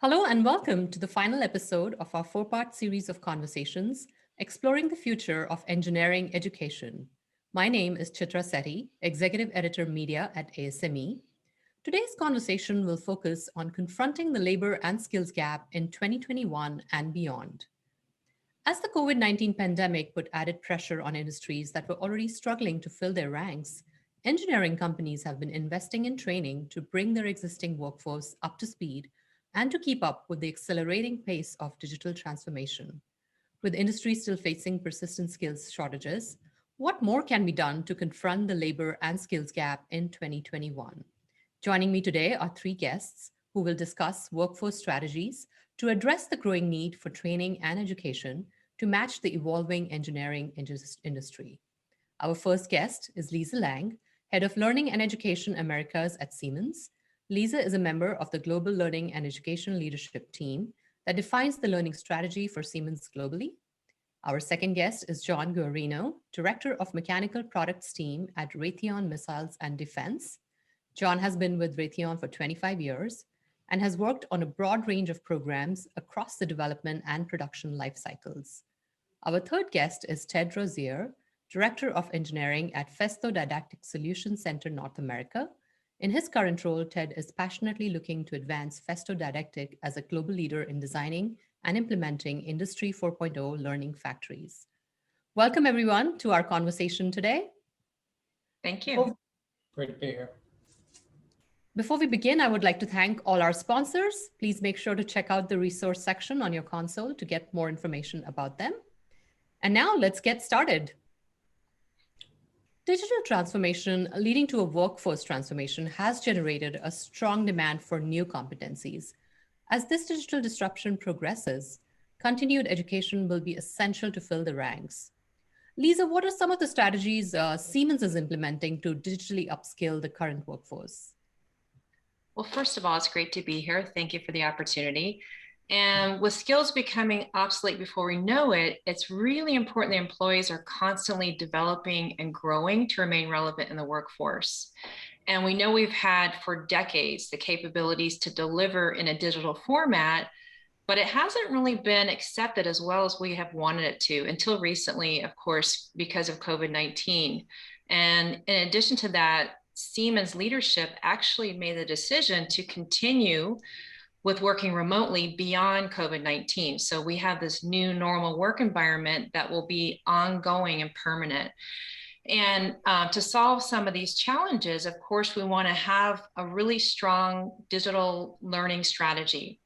Hello and welcome to the final episode of our four-part series of conversations exploring the future of engineering education. My name is Chitra Sethi, Executive Editor Media at ASME. Today's conversation will focus on confronting the labor and skills gap in 2021 and beyond. As the COVID 19 pandemic put added pressure on industries that were already struggling to fill their ranks, engineering companies have been investing in training to bring their existing workforce up to speed and to keep up with the accelerating pace of digital transformation. With industry still facing persistent skills shortages, what more can be done to confront the labor and skills gap in 2021? Joining me today are three guests who will discuss workforce strategies to address the growing need for training and education to match the evolving engineering industry. Our first guest is Lisa Lang, Head of Learning and Education Americas at Siemens. Lisa is a member of the Global Learning and Education Leadership Team that defines the learning strategy for Siemens globally. Our second guest is John Guarino, Director of Mechanical Products Team at Raytheon Missiles and Defense. John has been with Raytheon for 25 years and has worked on a broad range of programs across the development and production life cycles. Our third guest is Ted Rozier, Director of Engineering at Festo Didactic Solutions Center North America. In his current role, Ted is passionately looking to advance Festo Didactic as a global leader in designing and implementing Industry 4.0 learning factories. Welcome, everyone, to our conversation today. Thank you. Great to be here. Before we begin, I would like to thank all our sponsors. Please make sure to check out the resource section on your console to get more information about them. And now let's get started. Digital transformation leading to a workforce transformation has generated a strong demand for new competencies. As this digital disruption progresses, continued education will be essential to fill the ranks. Lisa, what are some of the strategies Siemens is implementing to digitally upskill the current workforce? Well, first of all, it's great to be here. Thank you for the opportunity. And with skills becoming obsolete before we know it, it's really important that employees are constantly developing and growing to remain relevant in the workforce. And we know we've had for decades the capabilities to deliver in a digital format, but it hasn't really been accepted as well as we have wanted it to until recently, of course, because of COVID-19. And in addition to that, Siemens leadership actually made the decision to continue with working remotely beyond COVID-19. So we have this new normal work environment that will be ongoing and permanent. And to solve some of these challenges, of course, we want to have a really strong digital learning strategy.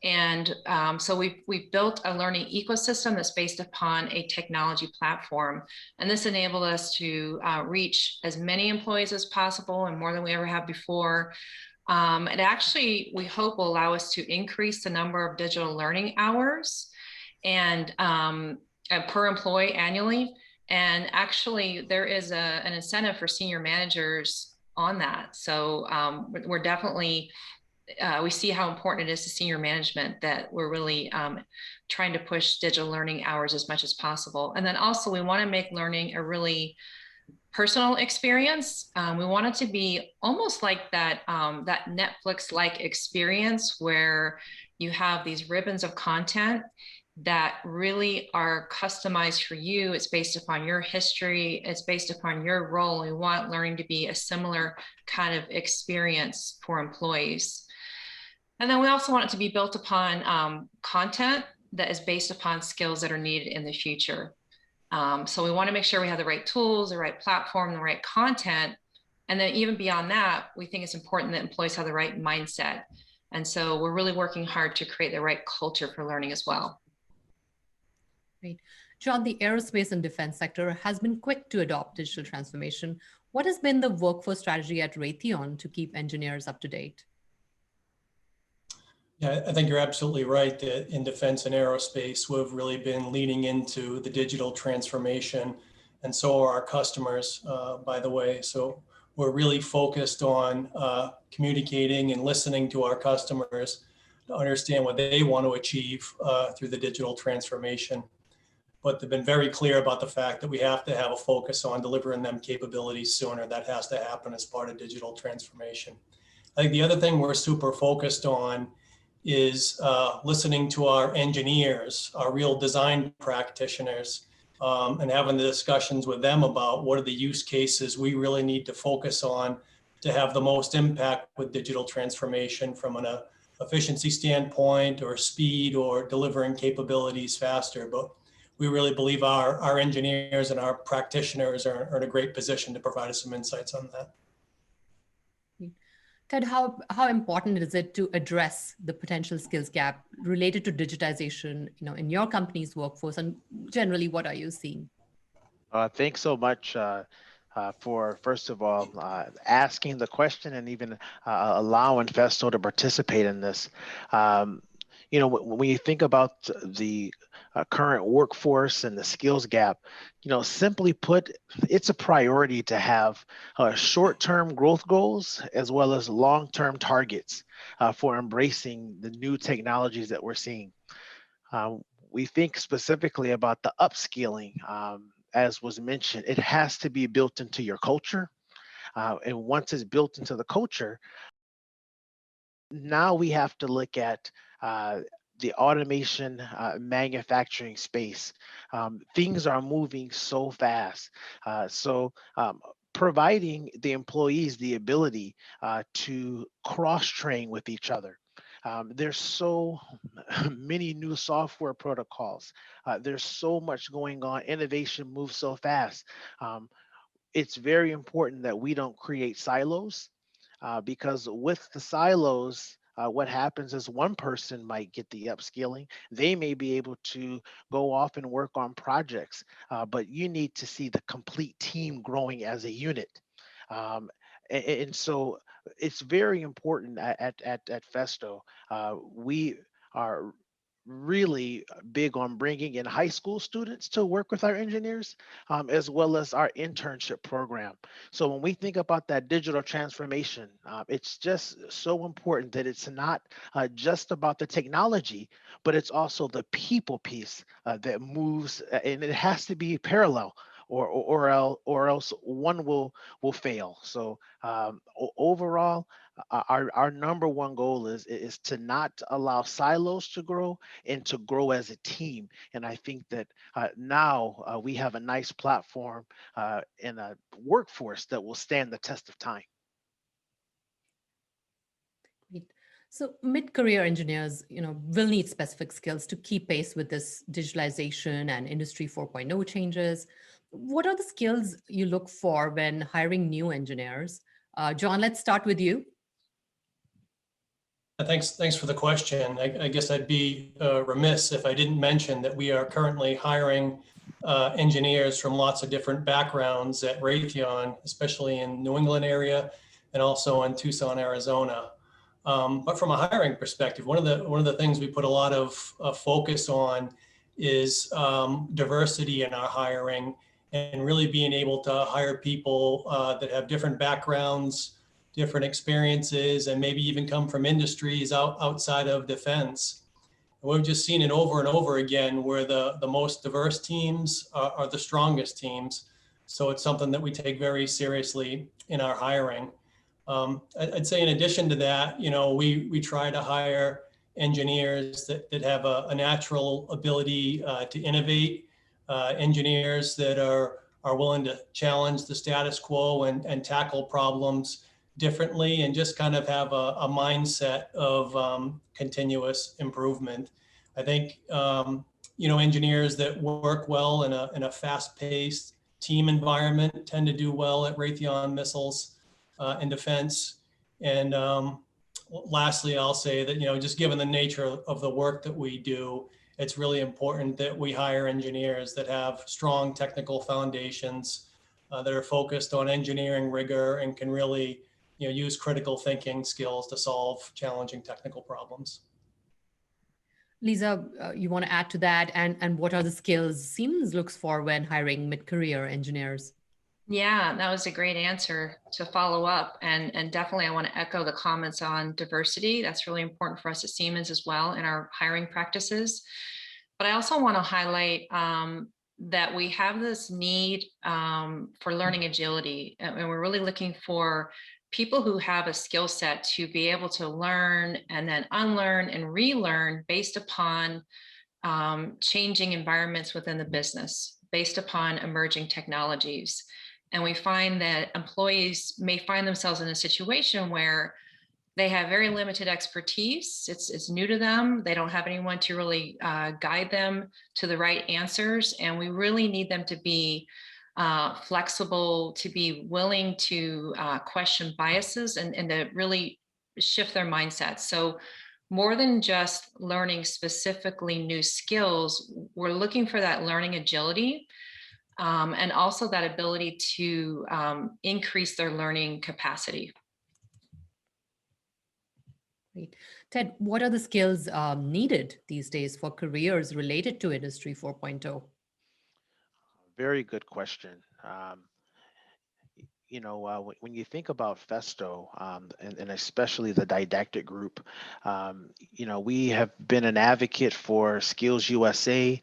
And so we've built a learning ecosystem that's based upon a technology platform. And this enabled us to reach as many employees as possible and more than we ever have before. It actually, we hope, will allow us to increase the number of digital learning hours and per employee annually. And actually, there is an incentive for senior managers on that. So we're definitely, we see how important it is to senior management that we're really trying to push digital learning hours as much as possible. And then also, we want to make learning a really personal experience. We want it to be almost like that Netflix-like experience where you have these ribbons of content that really are customized for you. It's based upon your history. It's based upon your role. We want learning to be a similar kind of experience for employees. And then we also want it to be built upon content that is based upon skills that are needed in the future. So we want to make sure we have the right tools, the right platform, the right content. And then even beyond that, we think it's important that employees have the right mindset. And so we're really working hard to create the right culture for learning as well. Great. John, the aerospace and defense sector has been quick to adopt digital transformation. What has been the workforce strategy at Raytheon to keep engineers up to date? Yeah, I think you're absolutely right that in defense and aerospace, we've really been leaning into the digital transformation, and so are our customers, by the way. So we're really focused on communicating and listening to our customers to understand what they want to achieve through the digital transformation. But they've been very clear about the fact that we have to have a focus on delivering them capabilities sooner. That has to happen as part of digital transformation. I think the other thing we're super focused on is listening to our engineers, our real design practitioners, and having the discussions with them about what are the use cases we really need to focus on to have the most impact with digital transformation from an efficiency standpoint or speed or delivering capabilities faster. But we really believe our engineers and our practitioners are in a great position to provide us some insights on that. Ted, how important is it to address the potential skills gap related to digitization, in your company's workforce, and generally, what are you seeing? Thanks so much for, first of all, asking the question and even allowing Festo to participate in this. When you think about the current workforce and the skills gap, simply put, it's a priority to have short-term growth goals as well as long-term targets for embracing the new technologies that we're seeing. We think specifically about the upskilling. As was mentioned, it has to be built into your culture. And once it's built into the culture, now we have to look at the automation manufacturing space. Things are moving so fast. So providing the employees the ability to cross-train with each other. There's so many new software protocols. There's so much going on. Innovation moves so fast. It's very important that we don't create silos because with the silos, what happens is one person might get the upskilling. They may be able to go off and work on projects, but you need to see the complete team growing as a unit. And so it's very important at Festo. We are really big on bringing in high school students to work with our engineers, as well as our internship program. So when we think about that digital transformation, it's just so important that it's not just about the technology, but it's also the people piece that moves, and it has to be parallel. Or else one will fail. So overall, our number one goal is to not allow silos to grow and to grow as a team. And I think that now we have a nice platform and a workforce that will stand the test of time. Great. So mid-career engineers, will need specific skills to keep pace with this digitalization and Industry 4.0 changes. What are the skills you look for when hiring new engineers? John, let's start with you. Thanks for the question. I guess I'd be remiss if I didn't mention that we are currently hiring engineers from lots of different backgrounds at Raytheon, especially in New England area and also in Tucson, Arizona. But from a hiring perspective, one of the things we put a lot of focus on is diversity in our hiring and really being able to hire people that have different backgrounds, different experiences, and maybe even come from industries outside of defense. We've just seen it over and over again where the most diverse teams are the strongest teams. So it's something that we take very seriously in our hiring. I'd say in addition to that, we try to hire engineers that have a natural ability to innovate, engineers that are willing to challenge the status quo and tackle problems differently and just kind of have a mindset of continuous improvement. I think, engineers that work well in a fast-paced team environment tend to do well at Raytheon Missiles in defense. And lastly, I'll say that, just given the nature of the work that we do, it's really important that we hire engineers that have strong technical foundations that are focused on engineering rigor and can really use critical thinking skills to solve challenging technical problems. Lisa, you want to add to that? And what are the skills Siemens looks for when hiring mid-career engineers? Yeah, that was a great answer to follow up. And definitely I want to echo the comments on diversity. That's really important for us at Siemens as well in our hiring practices. But I also want to highlight that we have this need for learning agility. And we're really looking for people who have a skill set to be able to learn and then unlearn and relearn based upon changing environments within the business, based upon emerging technologies. And we find that employees may find themselves in a situation where they have very limited expertise. It's new to them. They don't have anyone to really guide them to the right answers. And we really need them to be flexible, to be willing to question biases and to really shift their mindset. So more than just learning specifically new skills, we're looking for that learning agility and also that ability to increase their learning capacity. Great. Ted, what are the skills needed these days for careers related to Industry 4.0? Very good question. When you think about Festo, and especially the didactic group, we have been an advocate for Skills USA,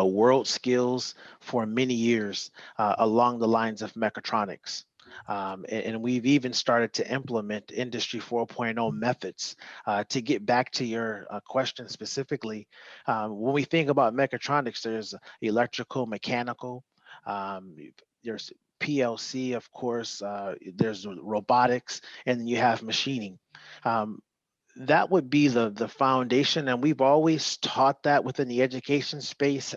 World Skills for many years along the lines of mechatronics. And we've even started to implement Industry 4.0 methods. To get back to your question specifically, when we think about mechatronics, there's electrical, mechanical, there's PLC, of course, there's robotics, and you have machining. That would be the foundation, and we've always taught that within the education space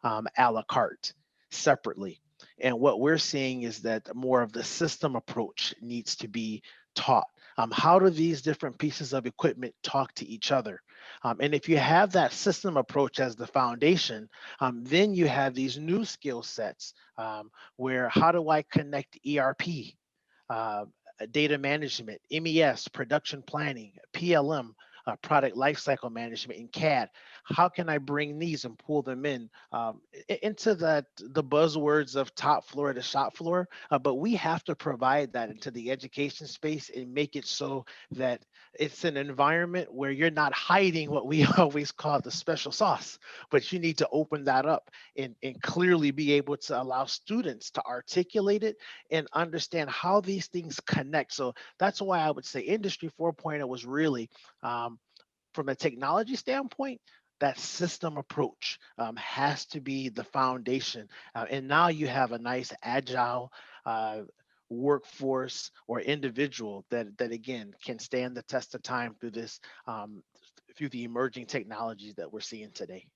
a la carte, separately. And what we're seeing is that more of the system approach needs to be taught. How do these different pieces of equipment talk to each other? And if you have that system approach as the foundation, then you have these new skill sets where how do I connect ERP, data management, MES, production planning, PLM, product lifecycle management, and CAD. How can I bring these and pull them in into the buzzwords of top floor to shop floor? But we have to provide that into the education space and make it so that it's an environment where you're not hiding what we always call the special sauce, but you need to open that up and clearly be able to allow students to articulate it and understand how these things connect. So that's why I would say Industry 4.0 was really, from a technology standpoint, that system approach has to be the foundation. And now you have a nice agile workforce or individual that again can stand the test of time through this, through the emerging technologies that we're seeing today.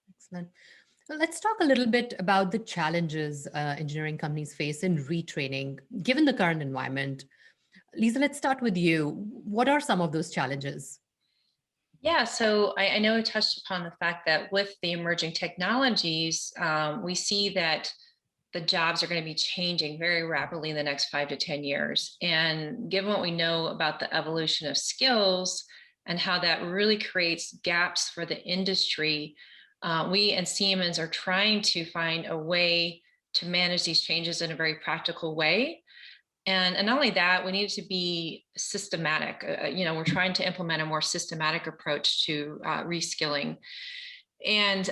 Excellent. Well, let's talk a little bit about the challenges engineering companies face in retraining, given the current environment. Lisa, let's start with you. What are some of those challenges? Yeah, so I know I touched upon the fact that with the emerging technologies, we see that the jobs are going to be changing very rapidly in the next 5 to 10 years. And given what we know about the evolution of skills and how that really creates gaps for the industry, we and Siemens are trying to find a way to manage these changes in a very practical way. And not only that, we need to be systematic. We're trying to implement a more systematic approach to reskilling. And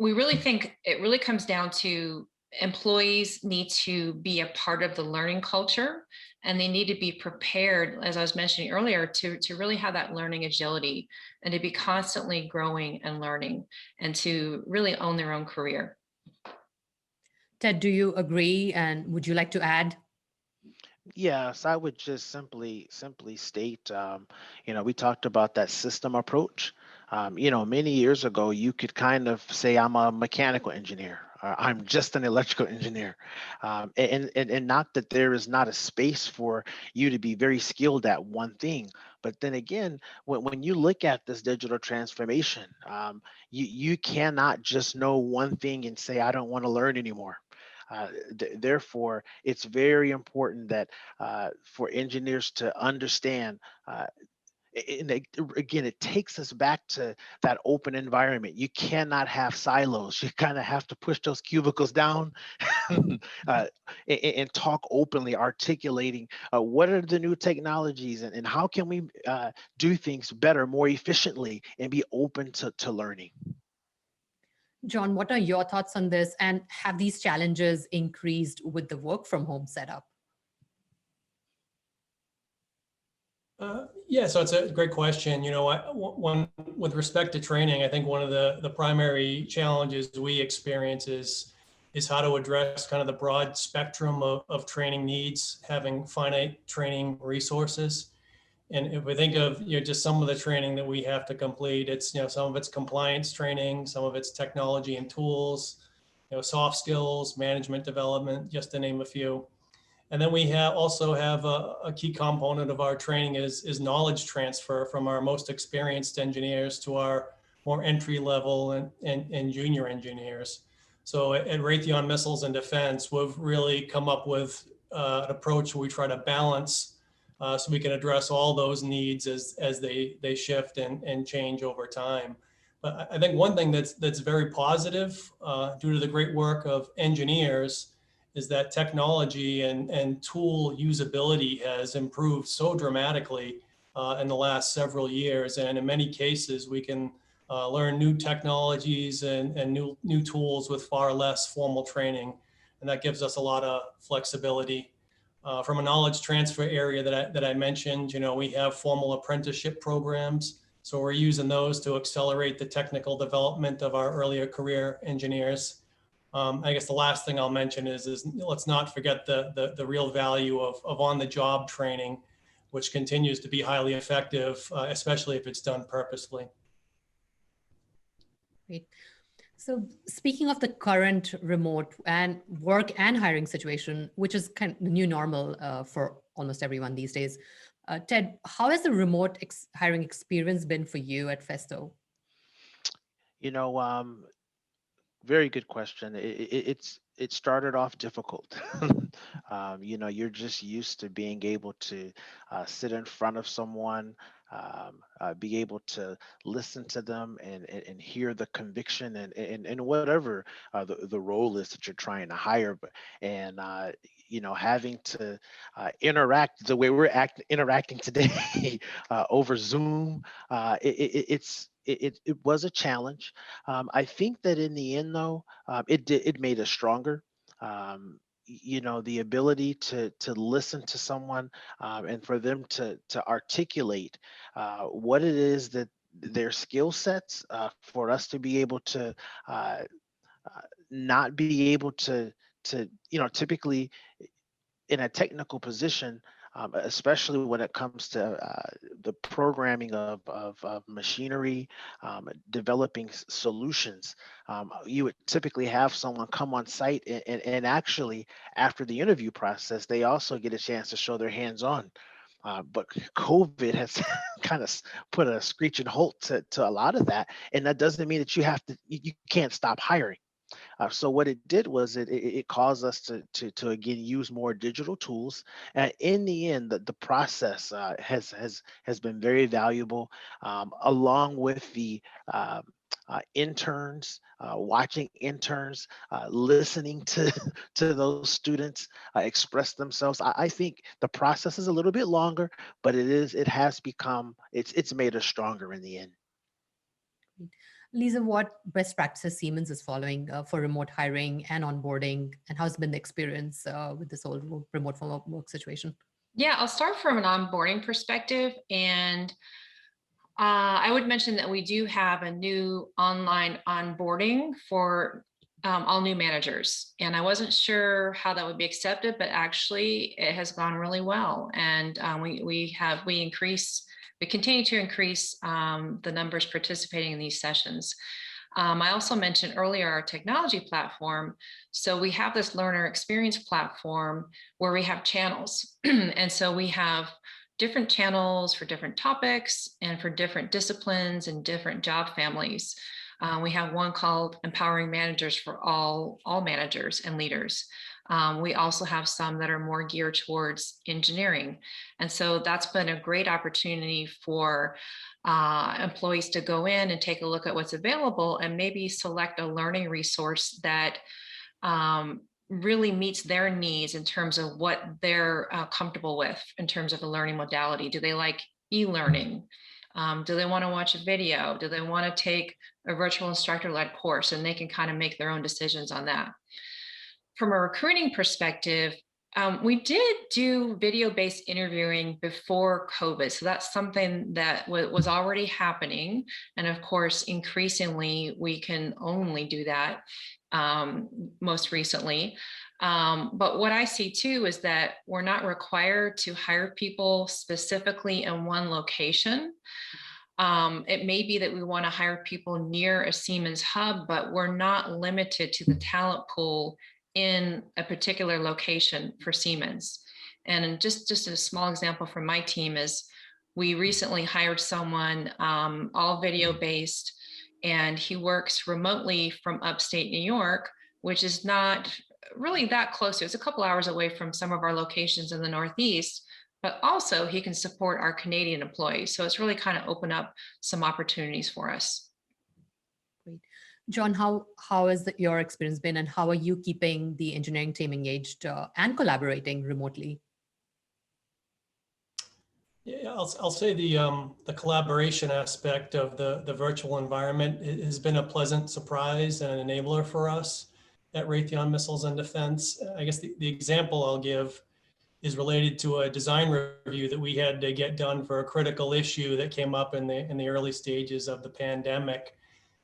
we really think it really comes down to employees need to be a part of the learning culture, and they need to be prepared, as I was mentioning earlier, to really have that learning agility and to be constantly growing and learning and to really own their own career. Ted, do you agree? And would you like to add? Yes, I would just simply state, we talked about that system approach. Many years ago, you could kind of say, I'm a mechanical engineer, or I'm just an electrical engineer. And not that there is not a space for you to be very skilled at one thing. But then again, when you look at this digital transformation, you cannot just know one thing and say, I don't want to learn anymore. Therefore, it's very important that for engineers to understand, again, it takes us back to that open environment. You cannot have silos. You kind of have to push those cubicles down and talk openly, articulating what are the new technologies and how can we do things better, more efficiently, and be open to learning. John, what are your thoughts on this? And have these challenges increased with the work from home setup? Yeah, so it's a great question. With respect to training, I think one of the primary challenges we experience is how to address kind of the broad spectrum of training needs, having finite training resources. And if we think of just some of the training that we have to complete, it's some of it's compliance training, some of it's technology and tools, soft skills, management development, just to name a few. And then we also have a key component of our training is knowledge transfer from our most experienced engineers to our more entry level and junior engineers. So at Raytheon Missiles and Defense, we've really come up with an approach where we try to balance so we can address all those needs as they shift and change over time. But I think one thing that's very positive due to the great work of engineers is that technology and tool usability has improved so dramatically in the last several years. And in many cases, we can learn new technologies and new tools with far less formal training. And that gives us a lot of flexibility. From a knowledge transfer area that I mentioned, we have formal apprenticeship programs. So we're using those to accelerate the technical development of our earlier career engineers. I guess the last thing I'll mention is let's not forget the real value of on-the-job training, which continues to be highly effective, especially if it's done purposefully. Great. So speaking of the current remote and work and hiring situation, which is kind of the new normal for almost everyone these days, Ted, how has the remote hiring experience been for you at Festo? Very good question. It started off difficult. You're just used to being able to sit in front of someone, be able to listen to them and hear the conviction and whatever the role is that you're trying to hire. And having to interact the way we're interacting today over Zoom, it was a challenge. I think that in the end, though, it made us stronger. The ability to listen to someone and for them to articulate what it is that their skill sets for us to be able to not be able to typically in a technical position, especially when it comes to the programming of machinery, developing solutions. You would typically have someone come on site and actually after the interview process, they also get a chance to show their hands on. But COVID has kind of put a screeching halt to a lot of that. And that doesn't mean that you can't stop hiring. So what it did was it caused us to again use more digital tools. And in the end, the process has been very valuable, along with the interns, watching interns, listening to to those students express themselves. I think the process is a little bit longer, but it's made us stronger in the end. Lisa, what best practices Siemens is following for remote hiring and onboarding, and how's been the experience with this whole remote work situation? Yeah, I'll start from an onboarding perspective. And I would mention that we do have a new online onboarding for all new managers. And I wasn't sure how that would be accepted, but actually it has gone really well. And we continue to increase the numbers participating in these sessions. I also mentioned earlier our technology platform. So we have this learner experience platform where we have channels. And so we have different channels for different topics and for different disciplines and different job families. We have one called Empowering Managers for all managers and leaders. We also have some that are more geared towards engineering. And so that's been a great opportunity for employees to go in and take a look at what's available and maybe select a learning resource that really meets their needs in terms of what they're comfortable with in terms of a learning modality. Do they like e-learning? Do they want to watch a video? Do they want to take a virtual instructor-led course? And they can kind of make their own decisions on that. From a recruiting perspective, We did do video-based interviewing before COVID. So that's something that was already happening. And of course, increasingly, we can only do that most recently. But what I see too is that we're not required to hire people specifically in one location. It may be that we want to hire people near a Siemens hub, but we're not limited to the talent pool in a particular location for Siemens. And just a small example from my team is we recently hired someone all video based, and he works remotely from upstate New York, which is not really that close. It's a couple hours away from some of our locations in the Northeast, but also he can support our Canadian employees. So it's really kind of opened up some opportunities for us. Great. John, how has your experience been, and how are you keeping the engineering team engaged and collaborating remotely? Yeah, I'll say the collaboration aspect of the virtual environment has been a pleasant surprise and an enabler for us at Raytheon Missiles and Defense. I guess the example I'll give is related to a design review that we had to get done for a critical issue that came up in the early stages of the pandemic.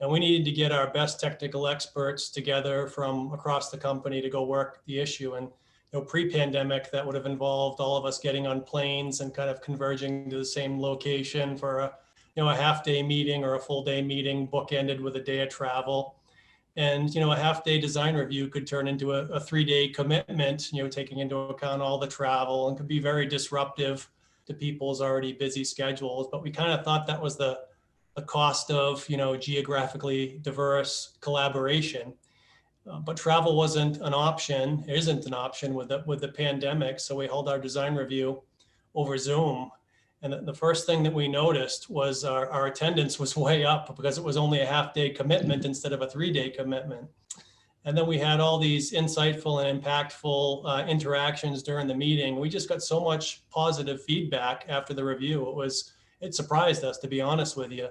And we needed to get our best technical experts together from across the company to go work the issue. And pre-pandemic, that would have involved all of us getting on planes and kind of converging to the same location for a half-day meeting or a full-day meeting, bookended with a day of travel. And a half-day design review could turn into a 3-day commitment, taking into account all the travel, and could be very disruptive to people's already busy schedules. But we kind of thought that was the cost of geographically diverse collaboration. But travel wasn't an option. It isn't an option with the pandemic. So we held our design review over Zoom. And the first thing that we noticed was our attendance was way up because it was only a half-day commitment instead of a 3-day commitment. And then we had all these insightful and impactful interactions during the meeting. We just got so much positive feedback after the review. It surprised us, to be honest with you.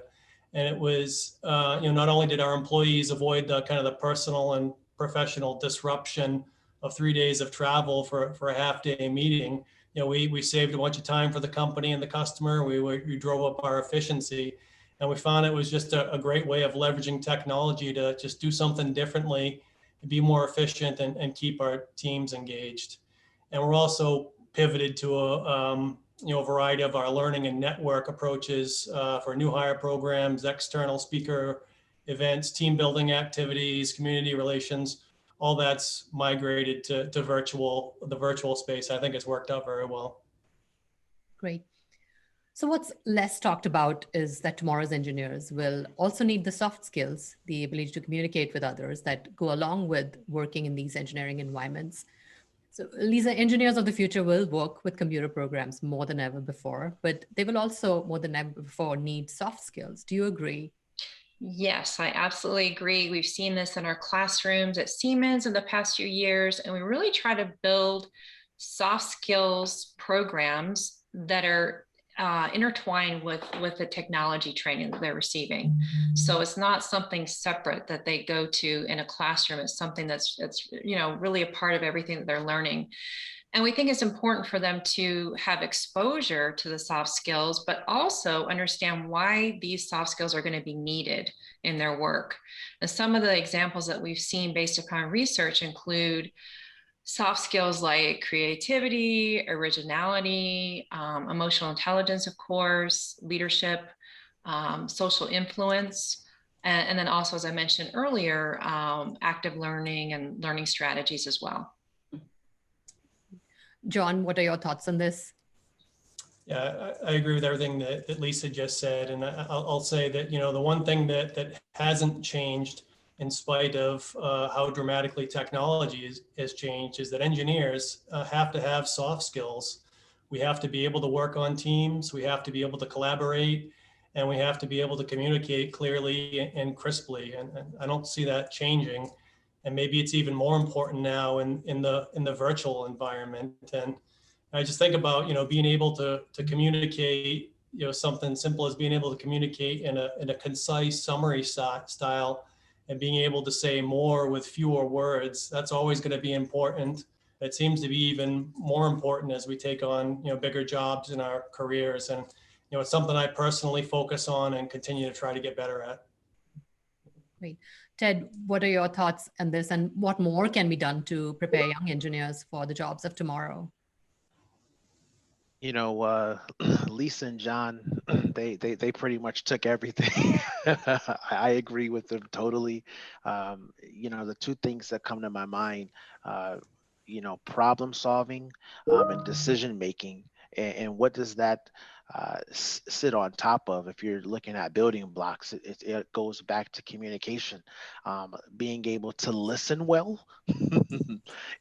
And it was, not only did our employees avoid the kind of the personal and professional disruption of 3 days of travel for a half-day meeting, we saved a bunch of time for the company and the customer. We drove up our efficiency, and we found it was just a great way of leveraging technology to just do something differently, be more efficient, and keep our teams engaged. And we're also pivoted to a variety of our learning and network approaches for new hire programs, external speaker events, team building activities, community relations. All that's migrated to the virtual space. I think it's worked out very well. Great. So what's less talked about is that tomorrow's engineers will also need the soft skills, the ability to communicate with others that go along with working in these engineering environments. So Lisa, engineers of the future will work with computer programs more than ever before, but they will also more than ever before need soft skills. Do you agree? Yes, I absolutely agree. We've seen this in our classrooms at Siemens in the past few years, and we really try to build soft skills programs that are intertwined with the technology training that they're receiving. So it's not something separate that they go to in a classroom. It's something that's really a part of everything that they're learning. And we think it's important for them to have exposure to the soft skills, but also understand why these soft skills are going to be needed in their work. And some of the examples that we've seen based upon research include soft skills like creativity, originality, emotional intelligence, of course, leadership, social influence, and then also, as I mentioned earlier, active learning and learning strategies as well. John, what are your thoughts on this? Yeah, I agree with everything that Lisa just said. And I'll say that, the one thing that hasn't changed in spite of how dramatically technology has changed is that engineers have to have soft skills. We have to be able to work on teams. We have to be able to collaborate, and we have to be able to communicate clearly and crisply. And I don't see that changing. And maybe it's even more important now in the virtual environment. And I just think about being able to communicate something simple as being able to communicate in a concise summary style, and being able to say more with fewer words. That's always going to be important. It seems to be even more important as we take on, bigger jobs in our careers. And, it's something I personally focus on and continue to try to get better at. Great. Ted, what are your thoughts on this, and what more can be done to prepare young engineers for the jobs of tomorrow? Lisa and John, they pretty much took everything. I agree with them totally. The two things that come to my mind, problem solving, and decision making. And what does that sit on top of? If you're looking at building blocks, it goes back to communication, being able to listen well,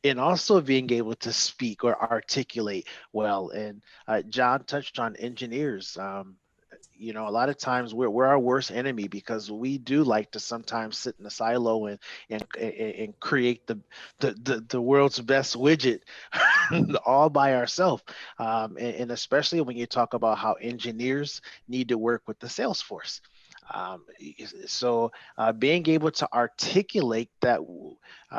and also being able to speak or articulate well. And John touched on engineers. A lot of times we're our worst enemy, because we do like to sometimes sit in a silo and create the world's best widget all by ourselves. And especially when you talk about how engineers need to work with the sales force. So being able to articulate that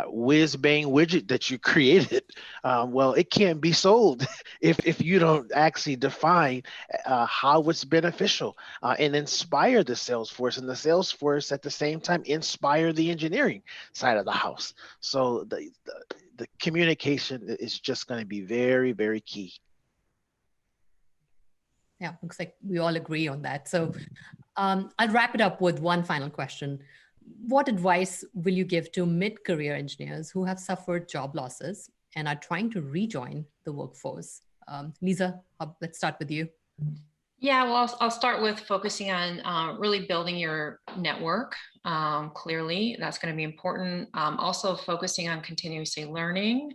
whiz bang widget that you created, well, it can't be sold if you don't actually define how it's beneficial, and inspire the sales force, and the sales force at the same time inspire the engineering side of the house. So the communication is just going to be very, very key. Yeah, looks like we all agree on that. So I'll wrap it up with one final question. What advice will you give to mid-career engineers who have suffered job losses and are trying to rejoin the workforce? Lisa, let's start with you. Yeah, well, I'll start with focusing on really building your network. Clearly, that's going to be important. Also focusing on continuously learning.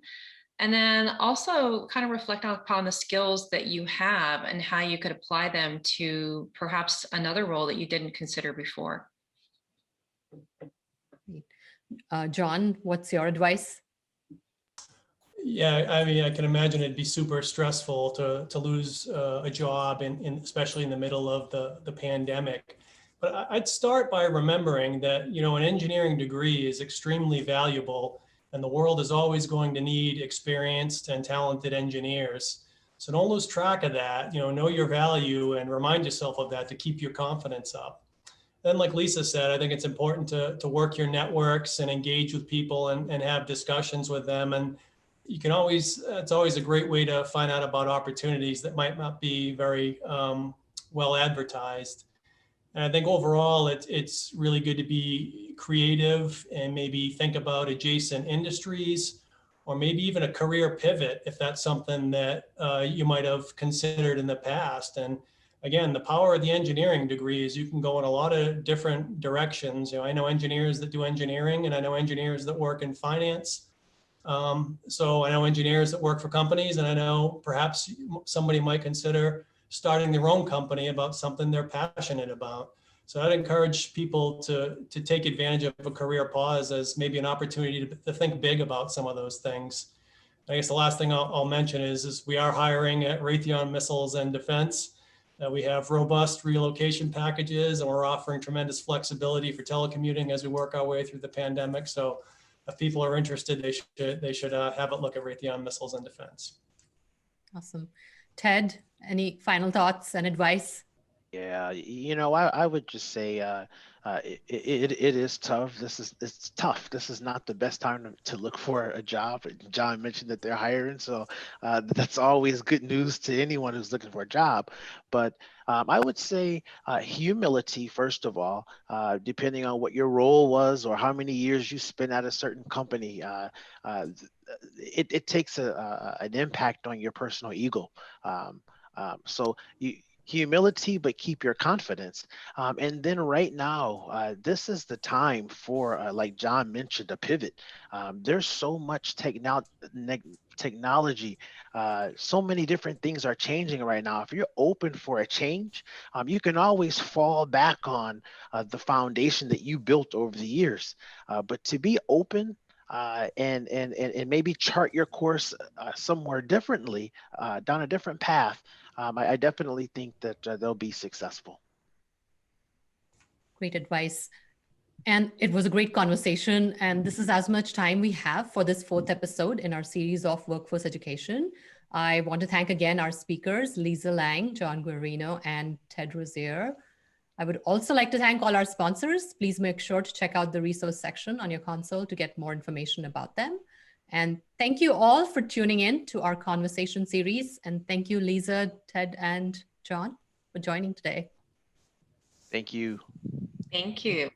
And then also kind of reflect upon the skills that you have and how you could apply them to perhaps another role that you didn't consider before. John, what's your advice? Yeah, I mean, I can imagine it'd be super stressful to lose a job, especially in the middle of the pandemic. But I'd start by remembering that, an engineering degree is extremely valuable, and the world is always going to need experienced and talented engineers. So don't lose track of that, know your value and remind yourself of that to keep your confidence up. Then, like Lisa said, I think it's important to work your networks and engage with people and have discussions with them. And it's always a great way to find out about opportunities that might not be very well advertised. And I think overall, it's really good to be creative and maybe think about adjacent industries, or maybe even a career pivot if that's something that you might have considered in the past. And again, the power of the engineering degree is you can go in a lot of different directions. I know engineers that do engineering, and I know engineers that work in finance. So I know engineers that work for companies, and I know perhaps somebody might consider starting their own company about something they're passionate about. So I'd encourage people to take advantage of a career pause as maybe an opportunity to think big about some of those things. I guess the last thing I'll mention is we are hiring at Raytheon Missiles and Defense. We have robust relocation packages, and we're offering tremendous flexibility for telecommuting as we work our way through the pandemic. So if people are interested, they should have a look at Raytheon Missiles and Defense. Awesome. Ted, any final thoughts and advice? Yeah, I would just say it is tough. It's tough. This is not the best time to look for a job. John mentioned that they're hiring, so that's always good news to anyone who's looking for a job. But I would say humility, first of all, depending on what your role was or how many years you spent at a certain company. It takes an impact on your personal ego. So humility, but keep your confidence. And then right now, this is the time for, like John mentioned, a pivot. There's so much technology, so many different things are changing right now. If you're open for a change, you can always fall back on the foundation that you built over the years. But to be open, and maybe chart your course somewhere differently, down a different path, I definitely think that they'll be successful. Great advice. And it was a great conversation. And this is as much time we have for this 4th episode in our series of workforce education. I want to thank again our speakers, Lisa Lang, John Guarino, and Ted Rozier. I would also like to thank all our sponsors. Please make sure to check out the resource section on your console to get more information about them. And thank you all for tuning in to our conversation series. And thank you, Lisa, Ted, and John, for joining today. Thank you. Thank you.